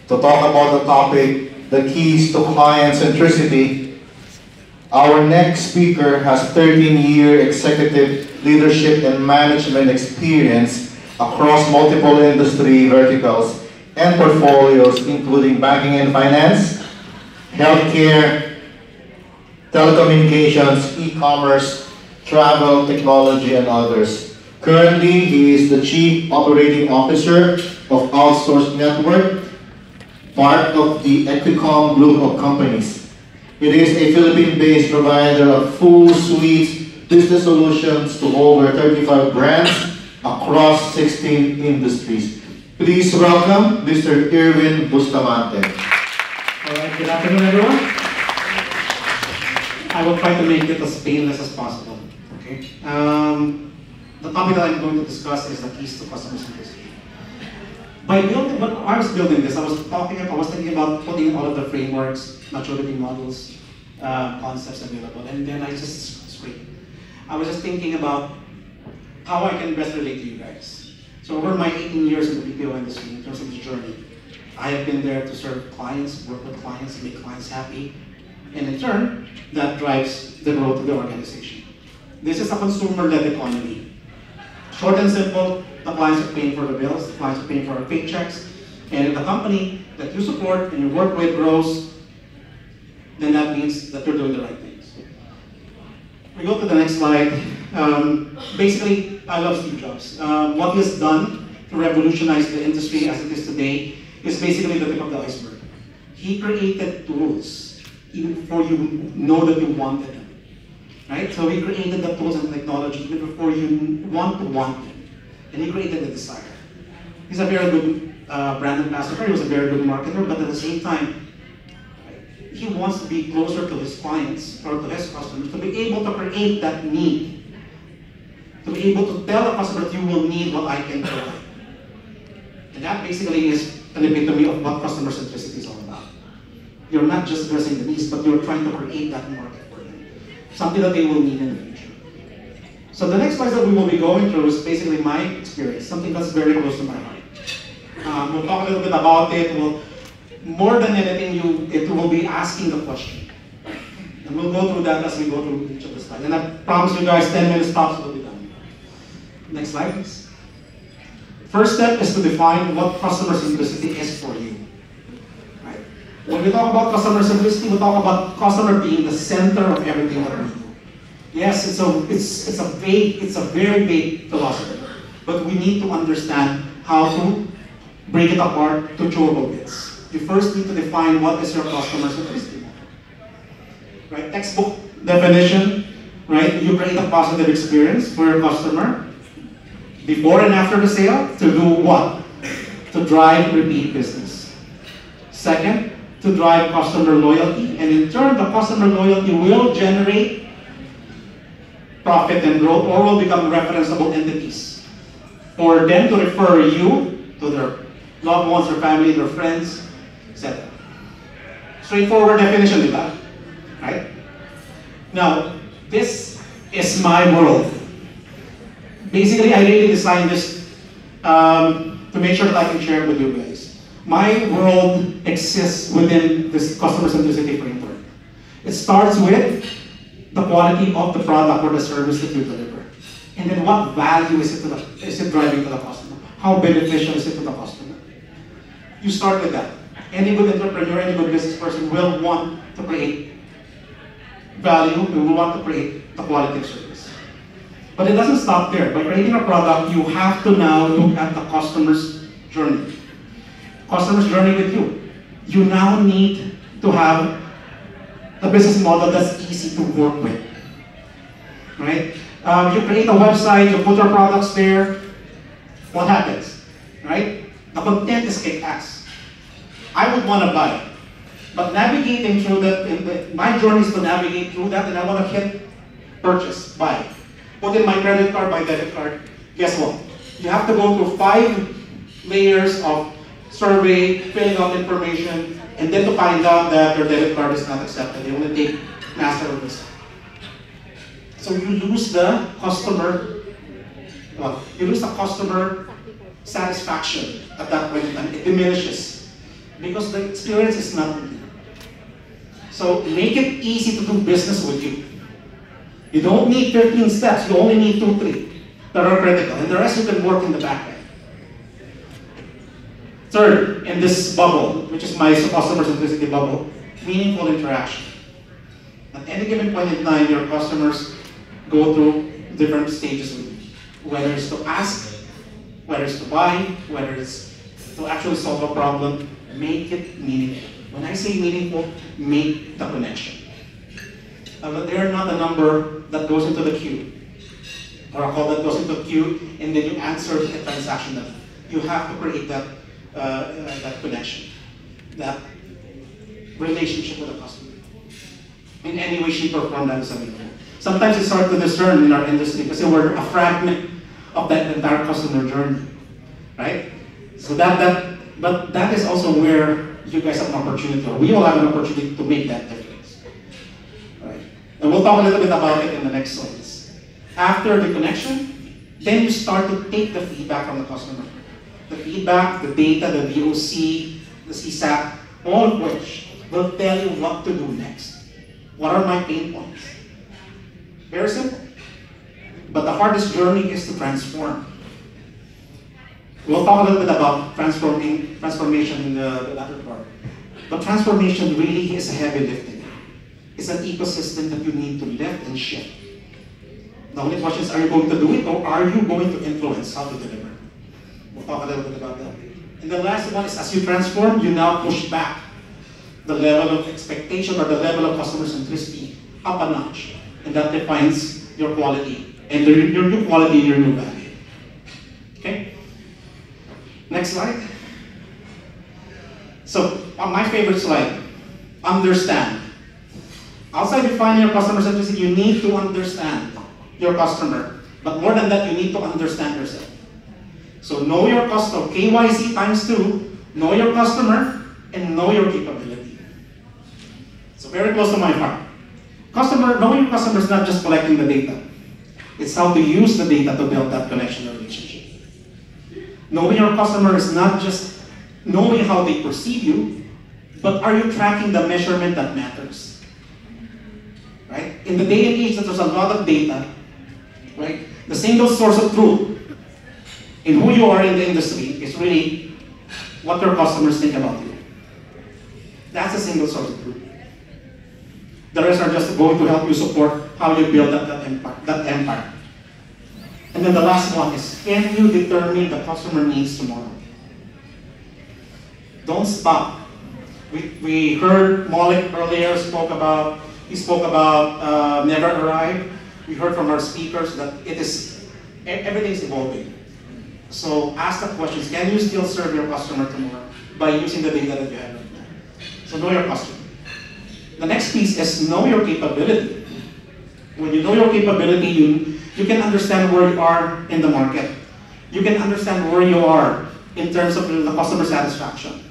to talk about the topic, the keys to client centricity. Our next speaker has 13-year executive leadership and management experience across multiple industry verticals and portfolios, including banking and finance, healthcare, telecommunications, e-commerce, travel, technology, and others. Currently, he is the Chief Operating Officer of Outsource Network, part of the Equicom group of companies. It is a Philippine-based provider of full suite business solutions to over 35 brands across 16 industries. Please welcome Mr. Irwin Bustamante. All right, good afternoon, everyone. I will try to make it as painless as possible. Okay. The topic that I'm going to discuss is the keys to customer centricity. When I was building this, I was thinking about putting all of the frameworks, maturity models, concepts available, and then I just screamed. I was just thinking about how I can best relate to you guys. So over my 18 years in the BPO industry, in terms of the journey, I have been there to serve clients, work with clients, make clients happy, and in turn, that drives the growth of the organization. This is a consumer-led economy. Short and simple, the clients are paying for the bills, the clients are paying for our paychecks, and if the company that you support and you work with grows, then that means that you're doing the right things. We go to the next slide. Basically, I love Steve Jobs. What he has done to revolutionize the industry as it is today is basically the tip of the iceberg. He created tools even before you know that you wanted them. Right? So he created the tools and technology even before you want them. And he created the desire. He's a very good brand ambassador, he was a very good marketer, but at the same time, he wants to be closer to his clients or to his customers, to be able to create that need, to be able to tell the customer that you will need what I can provide. And that basically is an epitome of what customer centricity is all about. You're not just addressing the needs, but you're trying to create that market for them, something that they will need in the future. So the next slides that we will be going through is basically my experience, something that's very close to my heart. We'll talk a little bit about it. More than anything, it will be asking the question. And we'll go through that as we go through each of the slides. And I promise you guys 10 minutes tops will be done. Next slide, please. First step is to define what customer centricity is for you. Right? When we talk about customer centricity, we talk about customer being the center of everything that we do. Yes, it's a very vague philosophy, but we need to understand how to break it apart to chewable bits. You first need to define what is your customer centricity model. Right? Textbook definition, right? You create a positive experience for your customer before and after the sale to do what? To drive repeat business. Second, to drive customer loyalty, and in turn, the customer loyalty will generate profit and growth, or will become referenceable entities for them to refer you to their loved ones, their family, their friends, etc. Straightforward definition, di ba? Right? Now, this is my world. Basically, I really designed this to make sure that I can share it with you guys. My world exists within this customer centricity framework. It starts with the quality of the product or the service that you deliver. And then what value is it driving to the customer? How beneficial is it to the customer? You start with that. Any good entrepreneur, any good business person will want to create value, will want to create the quality of service. But it doesn't stop there. By creating a product, you have to now look at the customer's journey. Customer's journey with you. You now need to have a business model that's easy to work with, right? You create a website, you put your products there, what happens, right? The content is kick-ass. I would want to buy, but navigating through that, my journey is to navigate through that, and I want to hit purchase, buy. Put in my credit card, my debit card. Guess what? You have to go through 5 layers of survey, filling out information, and then to find out that your debit card is not accepted. They only take Master or Visa. So you lose the customer, satisfaction at that point in time. It diminishes. because the experience is not with you. So make it easy to do business with you. You don't need 15 steps, you only need 2, 3 that are critical, and the rest you can work in the back end. Third, in this bubble, which is my customer centricity bubble, meaningful interaction. At any given point in time, your customers go through different stages with you. Whether it's to ask, whether it's to buy, whether it's to actually solve a problem, make it meaningful. When I say meaningful, make the connection. They're not a number that goes into the queue, or a call that goes into the queue, and then you answer a transaction. That you have to create that that connection, that relationship with the customer. In any way, shape, or form, that is available. Sometimes it's hard to discern in our industry because we're a fragment of that entire customer journey, right? So but that is also where you guys have an opportunity, or we will have an opportunity to make that difference, right? And we'll talk a little bit about it in the next slides. After the connection, then you start to take the feedback from the customer. The feedback, the data, the VOC, the CCAP, all of which will tell you what to do next. What are my pain points? Very simple. But the hardest journey is to transform. We'll talk a little bit about transformation in the latter part. But transformation really is a heavy lifting. It's an ecosystem that you need to lift and shift. The only question is, are you going to do it, or are you going to influence how to deliver? We'll talk a little bit about that. And the last one is, as you transform, you now push back the level of expectation or the level of customer centricity up a notch. And that defines your quality and your new quality and your new value. Okay? Next slide. So, on my favorite slide, understand. Outside defining your customer centricity, you need to understand your customer. But more than that, you need to understand yourself. So know your customer, KYC times 2, know your customer, and know your capability. So very close to my heart. Knowing your customer is not just collecting the data. It's how to use the data to build that connection or relationship. Knowing your customer is not just knowing how they perceive you, but are you tracking the measurement that matters? Right? In the day and age that there's a lot of data, right? The single source of truth in who you are in the industry is really what your customers think about you. That's a single source of truth. The rest are just going to help you support how you build that empire. And then the last one is, can you determine the customer needs tomorrow? Don't stop. We heard Malik earlier he spoke about never arrive. We heard from our speakers that everything is evolving. So ask the questions, can you still serve your customer tomorrow by using the data that you have right now? So know your customer. The next piece is know your capability. When you know your capability, you can understand where you are in the market. You can understand where you are in terms of the customer satisfaction.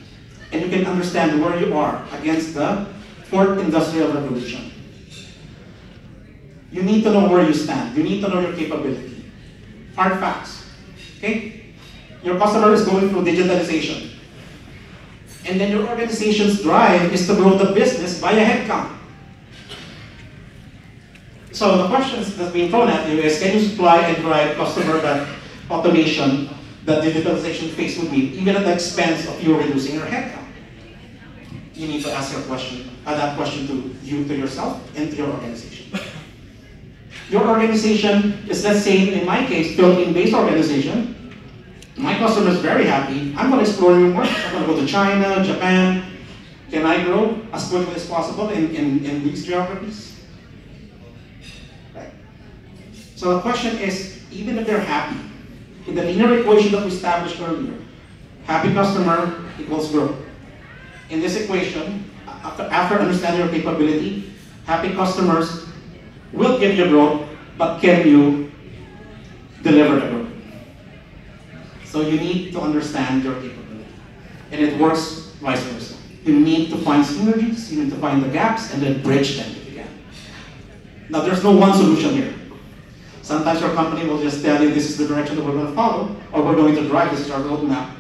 And you can understand where you are against the fourth industrial revolution. You need to know where you stand. You need to know your capability. Hard facts. Okay? Your customer is going through digitalization. And then your organization's drive is to grow the business via headcount. So the questions that's being thrown at you is, can you supply and drive customer that automation that digitalization phase would be, even at the expense of you reducing your headcount? You need to ask that question to yourself and to your organization. Your organization is, let's say, in my case, Philippine-based organization. My customer is very happy. I'm going to explore new markets. I'm going to go to China, Japan. Can I grow as quickly as possible in these geographies? Right. So the question is, even if they're happy, in the linear equation that we established earlier, happy customer equals growth. In this equation, after understanding your capability, happy customers will give you growth, but can you deliver the growth? So you need to understand your capability. And it works vice versa. You need to find synergies, you need to find the gaps, and then bridge them if you can. Now there's no one solution here. Sometimes your company will just tell you this is the direction that we're going to follow, or we're going to drive, this is our roadmap.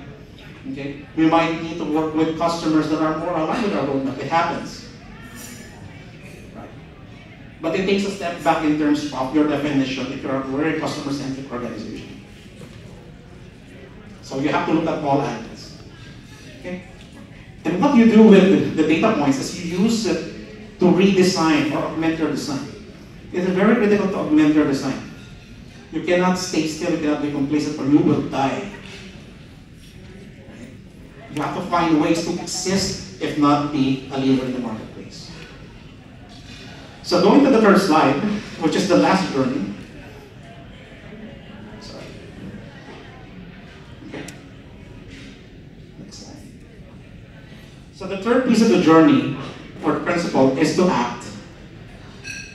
Okay? We might need to work with customers that are more aligned with our roadmap. It happens. Right? But it takes a step back in terms of your definition if you're a very customer-centric organization. So you have to look at all angles. Okay? And what you do with the data points is you use it to redesign or augment your design. It is very critical to augment your design. You cannot stay still, you cannot be complacent, or you will die. You have to find ways to exist, if not be a leader in the marketplace. So going to the third slide, which is the last journey. Sorry. Okay. Next slide. So the third piece of the journey, or principle, is to act.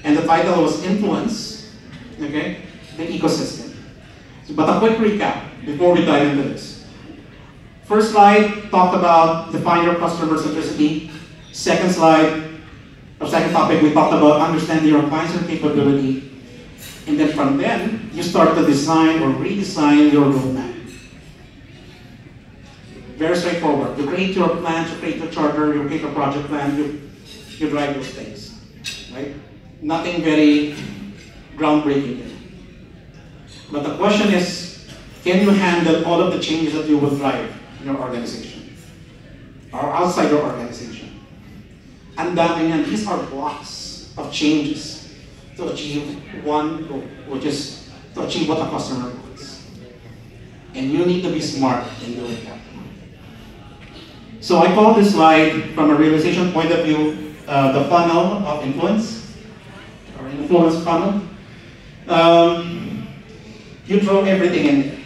And the title was Influence, okay, the ecosystem. But a quick recap before we dive into this. First slide talked about define your customer centricity. Second slide, or second topic, we talked about understanding your clients and capability. And then from then, you start to design or redesign your roadmap. Very straightforward. You create your plans, you create your charter, you create your project plan, you drive those things, right? Nothing very groundbreaking there. But the question is, can you handle all of the changes that you will drive in your organization or outside your organization? And these are blocks of changes to achieve one goal, which is to achieve what the customer wants. And you need to be smart in doing that. So I call this slide, from a realization point of view, the funnel of influence, or influence funnel. You throw everything in there.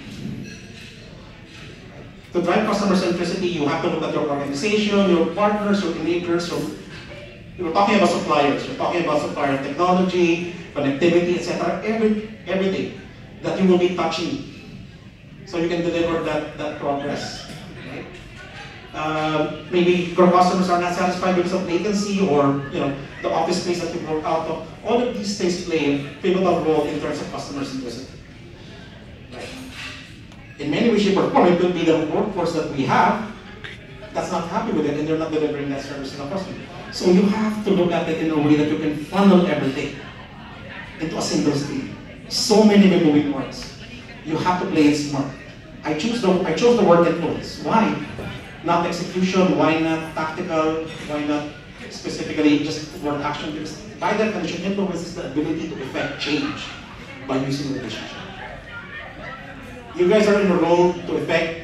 To drive customer centricity, you have to look at your organization, your partners, your enablers. You're talking about suppliers, you're talking about supplier technology, connectivity, etc. Everything that you will be touching, so you can deliver that progress. Right? Maybe your customers are not satisfied because of latency, or the office space that you work out of. All of these things play a pivotal role in terms of customer centricity. Right? In many ways, shape, or form, it could be the workforce that we have that's not happy with it, and they're not delivering that service to the customer. So you have to look at it in a way that you can funnel everything into a single stream. So many moving parts. You have to play it smart. I chose the word influence. Why? Not execution. Why not tactical? Why not specifically just word action? Because by definition, influence is the ability to effect change by using relationship. You guys are in a role to effect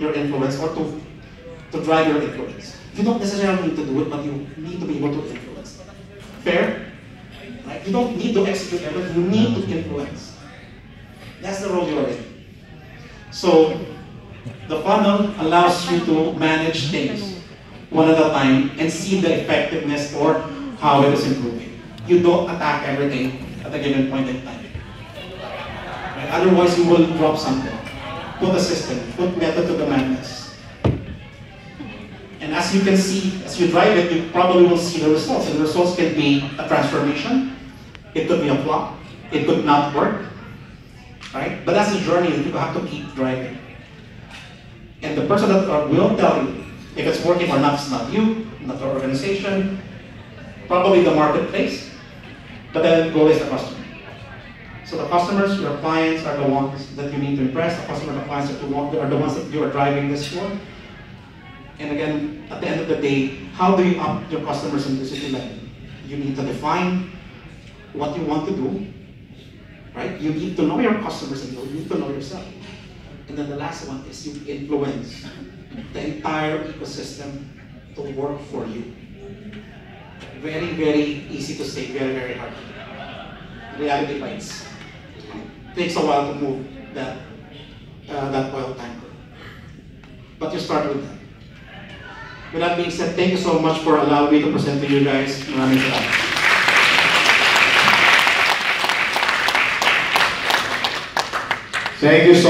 your influence, or to drive your influence. You don't necessarily need to do it, but you need to be able to influence. Fair? Right? You don't need to execute everything, you need to influence. That's the role you're in. So, the funnel allows you to manage things one at a time and see the effectiveness or how it is improving. You don't attack everything at a given point in time. Right? Otherwise, you will drop something. Put a system, put method to the madness. And as you can see, as you drive it, you probably will see the results. And the results can be a transformation, it could be a flop, it could not work, right? But that's the journey that you have to keep driving. And the person that will tell you if it's working or not is not you, not the organization, probably the marketplace, but then the goal is the customer. So the customers, your clients, are the ones that you need to impress. The customers, the clients that you want, are the ones that you are driving this for. And again, at the end of the day, how do you up your customer centricity level? You need to define what you want to do, right? You need to know your customers and you need to know yourself. And then the last one is you influence the entire ecosystem to work for you. Very, very easy to say, very, very hard. Reality bites. It takes a while to move that oil tanker. But you start with that. With that being said, thank you so much for allowing me to present to you guys. Maraming salamat. Thank you so